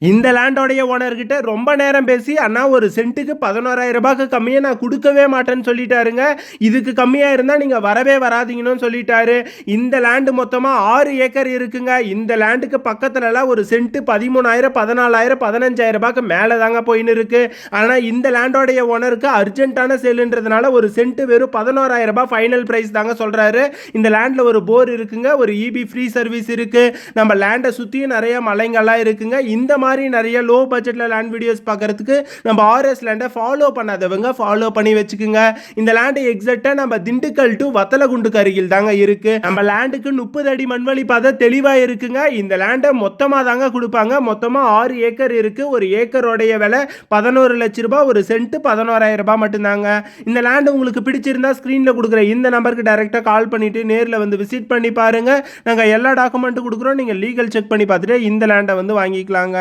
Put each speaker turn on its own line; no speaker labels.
இந்த லேண்டோடைய ஓனர்கிட்ட ரொம்ப நேரம் பேசி, அண்ணா ஒரு சென்ட்டுக்கு 11,000 ரூபாய்க்கு கம்மியா நான் குடுக்கவே மாட்டேன்னு சொல்லிட்டாருங்க. இதுக்கு கம்மியா இருந்தா நீங்க வரவே வராதீங்கன்னு சொல்லிட்டாரு. இந்த லேண்ட் மொத்தமா 6 ஏக்கர் இருக்குங்க. இந்த லேண்டுக்கு பக்கத்துலலாம் ஒரு சென்ட் 13,000, 14,000, 15,000 ரூபாய்க்கு மேல தாங்க போயின்னு இருக்கு. ஆனா இந்த லேண்டோடைய ஓனருக்கு அர்ஜென்ட்டான சேல்ன்றதுனால ஒரு சென்ட் வெறும் 11,000 ரூபாய் ஃபைனல் பிரைஸ் தாங்க சொல்றாரு. இந்த லேண்ட்ல ஒரு போர் இருக்குங்க. ஒரு இபி ஃப்ரீ சர்வீஸ் இருக்கு. நம்ம லேண்டை சுத்தியும் நிறைய மலைங்கள்லாம் இருக்குங்க. இந்த மாதிரி நிறைய லோ பட்ஜெட்ல லேண்ட் வீடியோஸ் பார்க்கறதுக்கு நம்ம ஆர்எஸ் லேண்டை ஃபாலோ பண்ணாதவங்க ஃபாலோ பண்ணி வச்சுக்குங்க. இந்த லேண்டு எக்ஸாக்டா நம்ம திண்டுக்கல் டு வத்தலகுண்டுக்கு அருகில் தாங்க இருக்கு. நம்ம லேண்டுக்கு 30 அடி மண்வழி பாதை தெளிவா இருக்குங்க. இந்த லேண்டை மொத்தமா தாங்க கொடுப்பாங்க. மொத்தமா 6 ஏக்கர் இருக்கு. ஒரு ஏக்கரோடைய விலை 11 லட்சம் ரூபாய். ஒரு சென்ட் 11,000 ரூபாய் மட்டும்தாங்க. இந்த லேண்ட் உங்களுக்கு பிடிச்சிருந்தா ஸ்கிரீன்ல கொடுக்குற இந்த நம்பருக்கு டைரக்டா கால் பண்ணிட்டு நேரில் வந்து விசிட் பண்ணி பாருங்க. நாங்கள் எல்லா டாக்குமெண்ட்டும் கொடுக்குறோம். நீங்கள் லீகல் செக் பண்ணி பார்த்துட்டு இந்த லேண்டை வந்து வாங்கிக்கலாங்க.